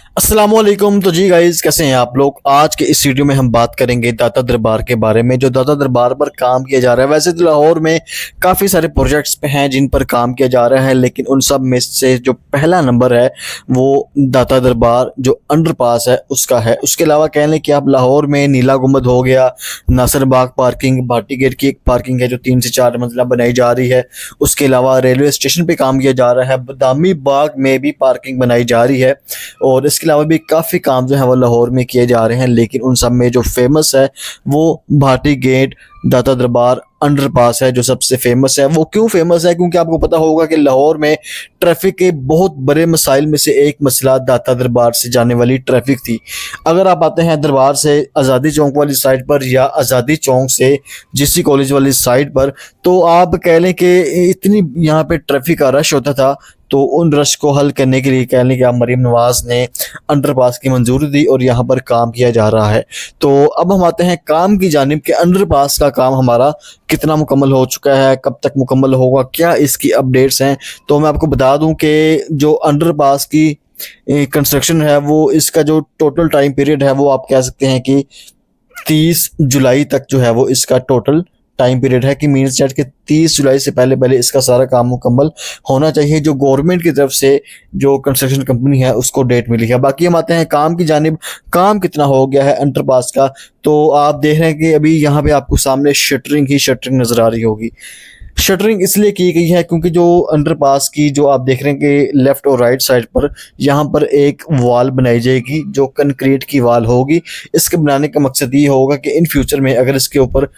अस्सलामुअलैकुम। तो जी गाइस, कैसे हैं आप लोग। आज के इस वीडियो में हम बात करेंगे दाता दरबार के बारे में। जो दाता दरबार पर काम किया जा रहा है, वैसे तो लाहौर में काफ़ी सारे प्रोजेक्ट्स पे हैं जिन पर काम किया जा रहा है, लेकिन उन सब में से जो पहला नंबर है वो दाता दरबार जो अंडरपास है उसका है। उसके अलावा कह लें कि आप लाहौर में नीला गुंबद हो गया, नासिर बाग पार्किंग, भाटी गेट की एक पार्किंग है जो 3 से 4 मंजिला बनाई जा रही है। उसके अलावा रेलवे स्टेशन पे काम किया जा रहा है, बदामी बाग में भी पार्किंग बनाई जा रही है, और इसके अलावा भी काफ़ी काम जो है वो लाहौर में किए जा रहे हैं। लेकिन उन सब में जो फेमस है वो भाटी गेट दाता दरबार अंडरपास है जो सबसे फेमस है। वो क्यों फेमस है? क्योंकि आपको पता होगा कि लाहौर में ट्रैफिक के बहुत बड़े मसाइल में से एक मसला दाता दरबार से जाने वाली ट्रैफिक थी। अगर आप आते हैं दरबार से आज़ादी चौक वाली साइड पर या आज़ादी चौक से जीसी कॉलेज वाली साइड पर, तो आप कह लें कि इतनी यहाँ पे ट्रैफिक का रश होता था। तो उन रश को हल करने के लिए कह लें कि आप मरीम नवाज ने अंडरपास की मंजूरी दी और यहाँ पर काम किया जा रहा है। तो अब हम आते हैं काम की जानिब के अंडरपास का काम हमारा कितना मुकम्मल हो चुका है, कब तक मुकम्मल होगा, क्या इसकी अपडेट्स हैं। तो मैं आपको बता दूं कि जो अंडरपास की कंस्ट्रक्शन है वो इसका जो टोटल टाइम पीरियड है वो आप कह सकते हैं कि 30 जुलाई तक जो है वो इसका टोटल टाइम पीरियड है, कि मीन्स डेट के 30 जुलाई से पहले पहले इसका सारा काम मुकम्मल होना चाहिए। जो गवर्नमेंट की तरफ से जो कंस्ट्रक्शन कंपनी है उसको डेट मिली है। बाकी हम आते हैं काम की जानिब, काम कितना हो गया है अंडरपास का। तो आप देख रहे हैं कि अभी यहाँ पे आपको सामने शटरिंग ही शटरिंग नजर आ रही होगी। शटरिंग इसलिए की गई है क्योंकि जो अंडरपास की जो आप देख रहे हैं कि लेफ्ट और राइट साइड पर यहाँ पर एक वॉल बनाई जाएगी जो कंक्रीट की वॉल होगी। इसके बनाने का मकसद ये होगा कि इन फ्यूचर में अगर इसके ऊपर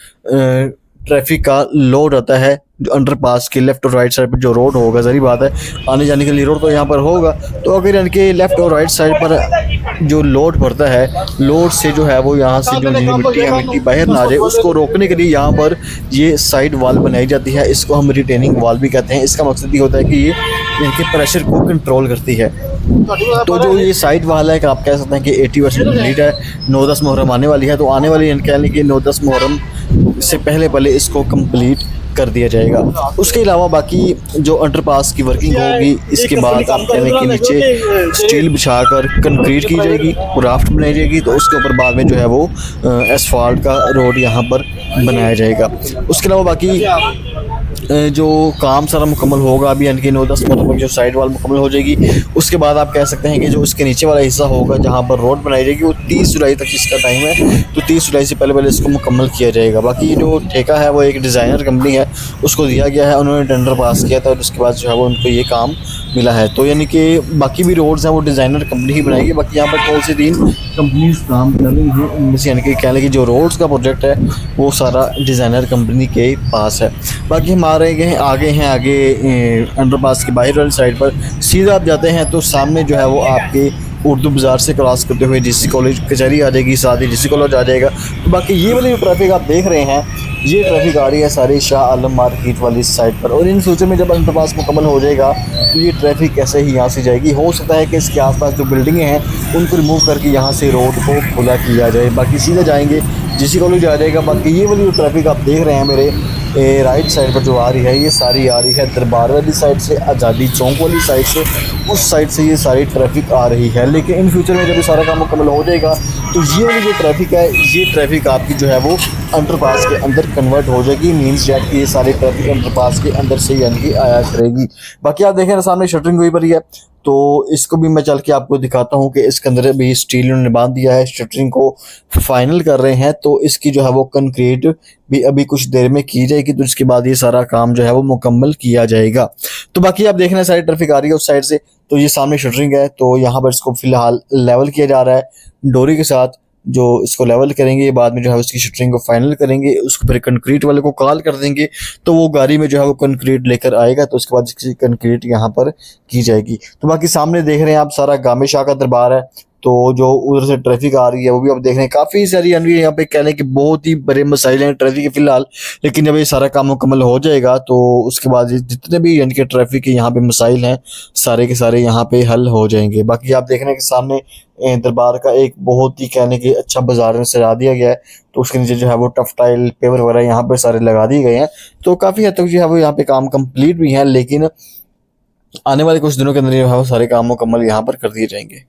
ट्रैफिक का लोड आता है, जो अंडरपास के लेफ्ट और राइट साइड पर जो रोड होगा, ज़री बात है आने जाने के लिए रोड तो यहाँ पर होगा, तो अगर इनके लेफ्ट और राइट साइड पर जो लोड पड़ता है, लोड से जो है वो यहाँ से जो मिट्टी है मिट्टी बाहर ना आ जाए, उसको रोकने के लिए यहाँ पर ये साइड वॉल बनाई जाती है। इसको हम रिटेनिंग वॉल भी कहते हैं। इसका मकसद ये होता है कि ये इनके प्रेशर को कंट्रोल करती है। तो जो ये साइड वाल है कि आप कह सकते हैं कि 80% कंप्लीट है। 9-10 मुहर्रम आने वाली है, तो आने वाली कह लें कि 9-10 मुहर्रम से पहले पहले इसको कंप्लीट कर दिया जाएगा। उसके अलावा बाकी जो अंडरपास की वर्किंग होगी, इसके बाद आप कह लें कि नीचे स्टील बिछाकर कंक्रीट की जाएगी, राफ्ट बनाई जाएगी, तो उसके ऊपर बाद में जो है वो एसफाल्ट का रोड यहाँ पर बनाया जाएगा। उसके अलावा बाकी जो काम सारा मुकम्मल होगा अभी यानी कि 9-10 मुहर्रम जो साइड वाल मुकम्मल हो जाएगी। उसके बाद आप कह सकते हैं कि जो उसके नीचे वाला हिस्सा होगा जहाँ पर रोड बनाई जाएगी वो 30 जुलाई तक इसका टाइम है, तो 30 जुलाई से पहले पहले इसको मुकम्मल किया जाएगा। बाकी जो ठेका है वो एक डिज़ाइनर कंपनी है उसको दिया गया है, उन्होंने टेंडर पास किया था और उसके बाद जो है वो उनको ये काम मिला है। तो यानी कि बाकी भी रोड्स हैं वो डिज़ाइनर कंपनी ही बनाएगी। बाकी यहाँ पर कौन सी 3 कंपनीज काम कर रही हैं, उनमें से यानी कि कह लें कि जो रोड्स का प्रोजेक्ट है वो सारा डिज़ाइनर कंपनी के पास है। बाकी हम आगे अंडरपास की बाहर वाली साइड पर सीधा आप जाते हैं तो सामने जो है वो आपके उर्दू बाज़ार से क्रॉस करते हुए जीसी कॉलेज कचहरी आ जाएगी, साथ ही जीसी कॉलेज आ जाएगा। तो बाकी ये वाली जो ट्रैफिक आप देख रहे हैं, ये ट्रैफिक आ रही है सारी शाह आलम मार्केट वाली साइड पर, और इन फ्यूचर में जब अंडरपास मुकम्मल हो जाएगा तो ये ट्रैफिक ऐसे ही यहाँ से जाएगी। हो सकता है कि इसके आसपास जो बिल्डिंगें हैं उनको रिमूव करके यहाँ से रोड को खुला किया जाए, बाकी सीधे जाएंगे जीसी कॉलेज आ जाएगा। बाकी ये वाली जो ट्रैफिक आप देख रहे हैं मेरे राइट साइड पर जो आ रही है, ये सारी आ रही है दरबार वाली साइड से, आज़ादी चौक वाली साइड से, उस साइड से ये सारी ट्रैफिक आ रही है। लेकिन इन फ्यूचर में जब ये सारा काम मुकम्मल हो जाएगा तो ये वाली जो ट्रैफिक है, ये ट्रैफिक आपकी जो है वो अंडरपास के अंदर कन्वर्ट हो जाएगी। मीन्स डेट की ये सारी ट्रैफिक अंडरपास के अंदर से यानी कि आया करेगी। बाकी आप देखें ना सामने शटरिंग हुई पड़ी है, तो इसको भी मैं चल के आपको दिखाता हूँ कि इसके अंदर भी स्टील ने बांध दिया है, शटरिंग को फाइनल कर रहे हैं। तो इसकी जो है वो कंक्रीट भी अभी कुछ देर में की जाएगी, तो इसके बाद ये सारा काम जो है वो मुकम्मल किया जाएगा। तो बाकी आप देखना सारी ट्रैफिक आ रही है उस साइड से, तो ये सामने शटरिंग है, तो यहाँ पर इसको फिलहाल लेवल किया जा रहा है डोरी के साथ। जो इसको लेवल करेंगे बाद में जो है उसकी शटरिंग को फाइनल करेंगे, उसको फिर कंक्रीट वाले को कॉल कर देंगे तो वो गाड़ी में जो है वो कंक्रीट लेकर आएगा, तो उसके बाद इसकी कंक्रीट यहाँ पर की जाएगी। तो बाकी सामने देख रहे हैं आप सारा गामे शाह का दरबार है, तो जो उधर से ट्रैफिक आ रही है वो भी आप देख रहे हैं काफ़ी सारी यानी यहाँ पे कहने के बहुत ही बड़े मसाइल हैं ट्रैफिक के फिलहाल। लेकिन जब ये सारा काम मुकम्मल हो जाएगा तो उसके बाद जितने भी यानी कि ट्रैफिक के यहाँ पे मसाइल हैं सारे के सारे यहाँ पे हल हो जाएंगे। बाकी आप देख रहे हैं कि सामने दरबार का एक बहुत ही कहने के अच्छा बाजार में सजा दिया गया है, तो उसके नीचे जो है वो टफ टाइल पेवर वगैरह यहाँ पे सारे लगा दिए गए हैं। तो काफ़ी हद तक जो है वो यहाँ पे काम कम्प्लीट भी है, लेकिन आने वाले कुछ दिनों के अंदर जो है वो सारे काम मुकम्मल यहाँ पर कर दिए जाएंगे।